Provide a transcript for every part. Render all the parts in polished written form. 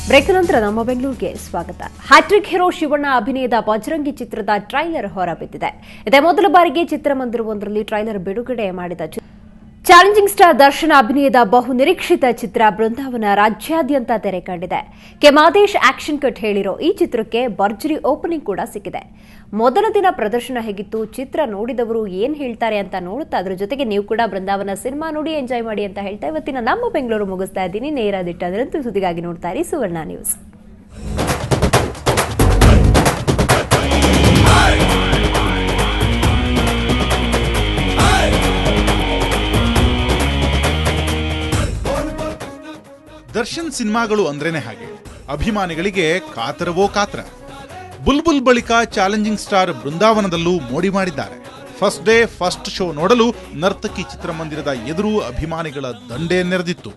Break ನಂತರ ನಮ್ಮ ಬೆಂಗಳೂರಿಗೆ ಸ್ವಾಗತ. ಹ್ಯಾಟ್ರಿಕ್ ಹೀರೋ ಶಿವಣ್ಣ ಅಭಿನಯದ ಬಜರಂಗಿ ಚಿತ್ರದ ಟ್ರೈಲರ್ ಹೊರಬಿದ್ದಿದೆ. ಇದೇ ಮೊದಲ ಬಾರಿಗೆ ಚಿತ್ರಮಂದಿರವೊಂದರಲ್ಲಿ ಟ್ರೈಲರ್ ಬಿಡುಗಡೆ ಮಾಡಿದ ಚಾಲೆಂಜಿಂಗ್ ಸ್ಟಾರ್ ದರ್ಶನ್ ಅಭಿನಯದ ಬಹು ನಿರೀಕ್ಷಿತ ಚಿತ್ರ ಬೃಂದಾವನ ರಾಜ್ಯಾದ್ಯಂತ ತೆರೆ ಕಂಡಿದೆ. ಕೆ ಮಾದೇಶ್ ಆಕ್ಷನ್ ಕಟ್ ಹೇಳಿರೋ ಈ ಚಿತ್ರಕ್ಕೆ ಭರ್ಜರಿ ಓಪನಿಂಗ್ ಕೂಡ ಸಿಕ್ಕಿದೆ. ಮೊದಲ ದಿನ ಪ್ರದರ್ಶನ ಹೇಗಿತ್ತು, ಚಿತ್ರ ನೋಡಿದವರು ಏನ್ ಹೇಳ್ತಾರೆ ಅಂತ ನೋಡುತ್ತಾ ಅದ್ರ ಜೊತೆಗೆ ನೀವು ಕೂಡ ಬೃಂದಾವನ ಸಿನಿಮಾ ನೋಡಿ ಎಂಜಾಯ್ ಮಾಡಿ ಅಂತ ಹೇಳ್ತಾ ಇವತ್ತಿನ ನಮ್ಮ ಬೆಂಗಳೂರು ಮುಗಿಸ್ತಾ ಇದ್ದೀನಿ. ನೇರ ದಿಟ್ಟ ಸುದ್ದಿಗಾಗಿ ನೋಡ್ತಾ ಇರಿ ಸುವರ್ಣ ನ್ಯೂಸ್. ದರ್ಶನ್ ಸಿನಿಮಾಗಳು ಅಂದ್ರೇನೆ ಹಾಗೆ, ಅಭಿಮಾನಿಗಳಿಗೆ ಕಾತರವೋ ಕಾತರ. ಬುಲ್ಬುಲ್ ಬಳಿಕ ಚಾಲೆಂಜಿಂಗ್ ಸ್ಟಾರ್ ಬೃಂದಾವನದಲ್ಲೂ ಮೋಡಿ ಮಾಡಿದ್ದಾರೆ. ಫಸ್ಟ್ ಡೇ ಫಸ್ಟ್ ಶೋ ನೋಡಲು ನರ್ತಕಿ ಚಿತ್ರಮಂದಿರದ ಎದುರು ಅಭಿಮಾನಿಗಳ ದಂಡೇ ನೆರೆದಿತ್ತು.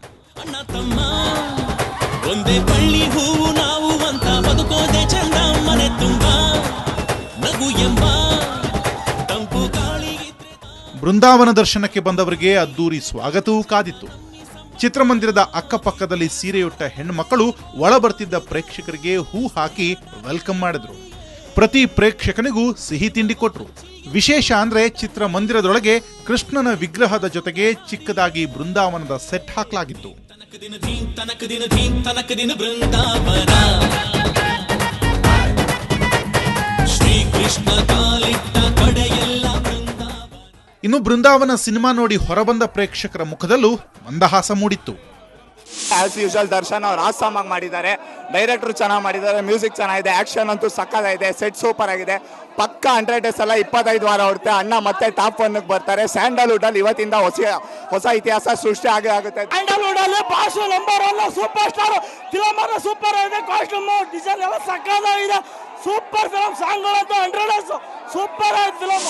ಬೃಂದಾವನ ದರ್ಶನಕ್ಕೆ ಬಂದವರಿಗೆ ಅದ್ದೂರಿ ಸ್ವಾಗತವೂ ಕಾದಿತ್ತು. ಚಿತ್ರಮಂದಿರದ ಅಕ್ಕಪಕ್ಕದಲ್ಲಿ ಸೀರೆಯುಟ್ಟ ಹೆಣ್ಣುಮಕ್ಕಳು ಒಳ ಬರ್ತಿದ್ದ ಪ್ರೇಕ್ಷಕರಿಗೆ ಹೂ ಹಾಕಿ ವೆಲ್ಕಮ್ ಮಾಡಿದ್ರು. ಪ್ರತಿ ಪ್ರೇಕ್ಷಕನಿಗೂ ಸಿಹಿ ತಿಂಡಿ ಕೊಟ್ರು. ವಿಶೇಷ ಅಂದ್ರೆ ಚಿತ್ರಮಂದಿರದೊಳಗೆ ಕೃಷ್ಣನ ವಿಗ್ರಹದ ಜೊತೆಗೆ ಚಿಕ್ಕದಾಗಿ ಬೃಂದಾವನದ ಸೆಟ್ ಹಾಕಲಾಗಿತ್ತು. ಇನ್ನು ಬೃಂದಾವನ ಸಿನಿಮಾ ನೋಡಿ ಹೊರಬಂದ ಪ್ರೇಕ್ಷಕರ ಮುಖದಲ್ಲೂ ಮಂದಹಾಸ ಮೂಡಿತ್ತು. ಆಸ್ ಯೂಶುವಲ್ ದರ್ಶನ್ ಅವ್ರು ಆಸಾಮಾಗಿ ಮಾಡಿದ್ದಾರೆ, ಡೈರೆಕ್ಟರ್ ಚೆನ್ನಾಗಿ ಮಾಡಿದ್ದಾರೆ, ಮ್ಯೂಸಿಕ್ ಚೆನ್ನಾಗಿದೆ, ಆಕ್ಷನ್ ಅಂತೂ ಸಕ್ಕತ್ತಾಗಿದೆ, ಸೆಟ್ ಸೂಪರ್ ಆಗಿದೆ. ಪಕ್ಕ 100 ಡೇಸ್ ಅಲ್ಲ 25 ವಾರ ಹೊರತೆ ಅಣ್ಣ ಮತ್ತೆ ಟಾಪ್ 1 ಬರ್ತಾರೆ. ಸ್ಯಾಂಡಲ್ವುಡ್ ಅಲ್ಲಿ ಇವತ್ತಿಂದ ಹೊಸ ಇತಿಹಾಸ ಸೃಷ್ಟಿ ಆಗುತ್ತೆ. ಸ್ಯಾಂಡಲ್ವುಡ್ ಅಲ್ಲಿ boss number 1 super star, film super ಆಗಿದೆ, ಕಾಸ್ಟ್ಯೂಮ್ ಡಿಸೈನ್ ಎಲ್ಲ ಸಕ್ಕತ್ತಾಗಿದೆ, super film, song 100 days super ಆಗಿದೆ ಫಿಲಮ್.